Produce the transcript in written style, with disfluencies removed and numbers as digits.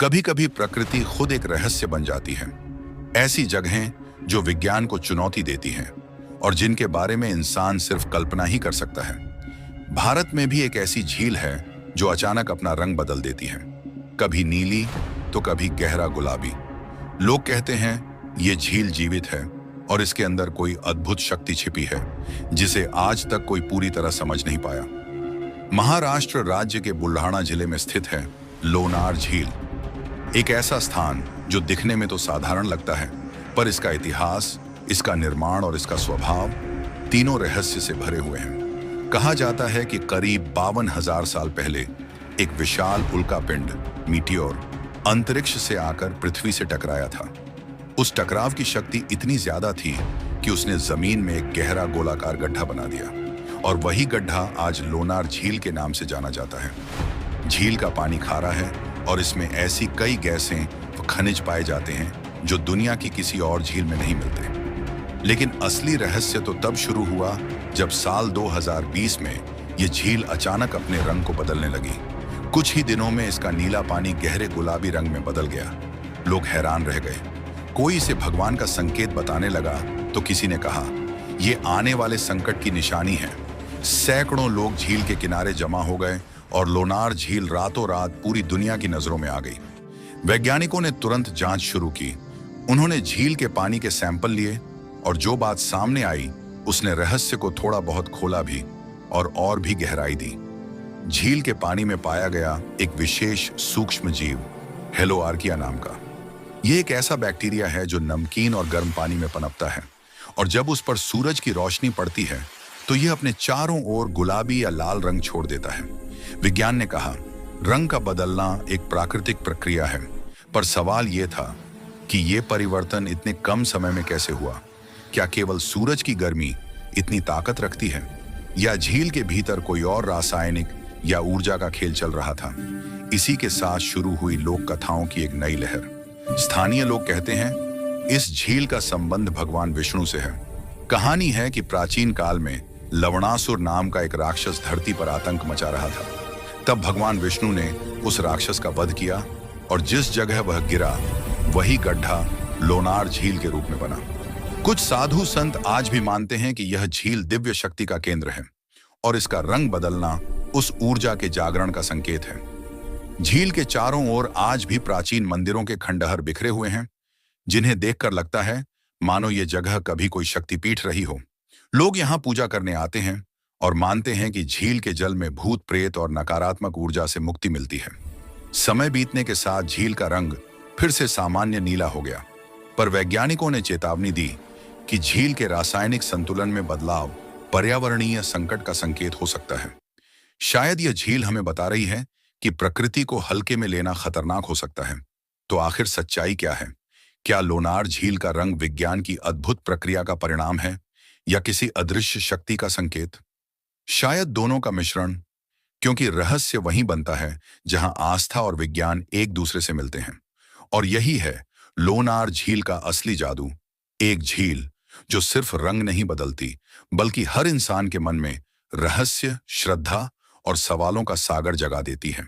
कभी कभी प्रकृति खुद एक रहस्य बन जाती है। ऐसी जगहें जो विज्ञान को चुनौती देती हैं और जिनके बारे में इंसान सिर्फ कल्पना ही कर सकता है। भारत में भी एक ऐसी झील है जो अचानक अपना रंग बदल देती है, कभी नीली तो कभी गहरा गुलाबी। लोग कहते हैं ये झील जीवित है और इसके अंदर कोई अद्भुत शक्ति छिपी है जिसे आज तक कोई पूरी तरह समझ नहीं पाया। महाराष्ट्र राज्य के बुल्ढाणा जिले में स्थित है लोनार झील, एक ऐसा स्थान जो दिखने में तो साधारण लगता है, पर इसका इतिहास, इसका निर्माण और इसका स्वभाव तीनों रहस्य से भरे हुए हैं। कहा जाता है कि करीब 52,000 साल पहले एक विशाल उल्कापिंड मीटियोर अंतरिक्ष से आकर पृथ्वी से टकराया था। उस टकराव की शक्ति इतनी ज्यादा थी कि उसने जमीन में एक गहरा गोलाकार गड्ढा बना दिया और वही गड्ढा आज लोनार झील के नाम से जाना जाता है। झील का पानी खारा है और इसमें ऐसी कई गैसें व खनिज पाए जाते हैं जो दुनिया की किसी और झील में नहीं मिलते। लेकिन असली रहस्य तो तब शुरू हुआ जब साल 2020 में ये झील अचानक अपने रंग को बदलने लगी। कुछ ही दिनों में इसका नीला पानी गहरे गुलाबी रंग में बदल गया। लोग हैरान रह गए। कोई इसे भगवान का संकेत बताने लगा तो किसी ने कहा ये आने वाले संकट की निशानी है। सैकड़ों लोग झील के किनारे जमा हो गए और लोनार झील रातों रात पूरी दुनिया की नजरों में आ गई। वैज्ञानिकों ने तुरंत जांच शुरू की। उन्होंने झील के पानी के सैंपल लिए और जो बात सामने आई उसने रहस्य को थोड़ा बहुत खोला भी और भी गहराई दी। झील के पानी में पाया गया एक विशेष सूक्ष्म जीव हेलोआर्किया नाम का। यह एक ऐसा बैक्टीरिया है जो नमकीन और गर्म पानी में पनपता है और जब उस पर सूरज की रोशनी पड़ती है तो यह अपने चारों ओर गुलाबी या लाल रंग छोड़ देता है। विज्ञान ने कहा रंग का बदलना एक प्राकृतिक प्रक्रिया है, पर सवाल यह था कि यह परिवर्तन इतने कम समय में कैसे हुआ। क्या केवल सूरज की गर्मी इतनी ताकत रखती है या झील के भीतर कोई और रासायनिक या ऊर्जा का खेल चल रहा था। इसी के साथ शुरू हुई लोक कथाओं की एक नई लहर। स्थानीय लोग कहते हैं इस झील का संबंध भगवान विष्णु से है। कहानी है कि प्राचीन काल में लवणासुर नाम का एक राक्षस धरती पर आतंक मचा रहा था। तब भगवान विष्णु ने उस राक्षस का वध किया और जिस जगह वह गिरा वही गड्ढा लोनार झील के रूप में बना। कुछ साधु संत आज भी मानते हैं कि यह झील दिव्य शक्ति का केंद्र है और इसका रंग बदलना उस ऊर्जा के जागरण का संकेत है। झील के चारों ओर आज भी प्राचीन मंदिरों के खंडहर बिखरे हुए हैं, जिन्हें देखकर लगता है मानो ये जगह कभी कोई शक्तिपीठ रही हो। लोग यहाँ पूजा करने आते हैं और मानते हैं कि झील के जल में भूत प्रेत और नकारात्मक ऊर्जा से मुक्ति मिलती है। समय बीतने के साथ झील का रंग फिर से सामान्य नीला हो गया, पर वैज्ञानिकों ने चेतावनी दी कि झील के रासायनिक संतुलन में बदलाव पर्यावरणीय संकट का संकेत हो सकता है। शायद यह झील हमें बता रही है कि प्रकृति को हल्के में लेना खतरनाक हो सकता है। तो आखिर सच्चाई क्या है? क्या लोनार झील का रंग विज्ञान की अद्भुत प्रक्रिया का परिणाम है या किसी अदृश्य शक्ति का संकेत? शायद दोनों का मिश्रण, क्योंकि रहस्य वहीं बनता है जहां आस्था और विज्ञान एक दूसरे से मिलते हैं। और यही है लोनार झील का असली जादू, एक झील जो सिर्फ रंग नहीं बदलती बल्कि हर इंसान के मन में रहस्य, श्रद्धा और सवालों का सागर जगा देती है।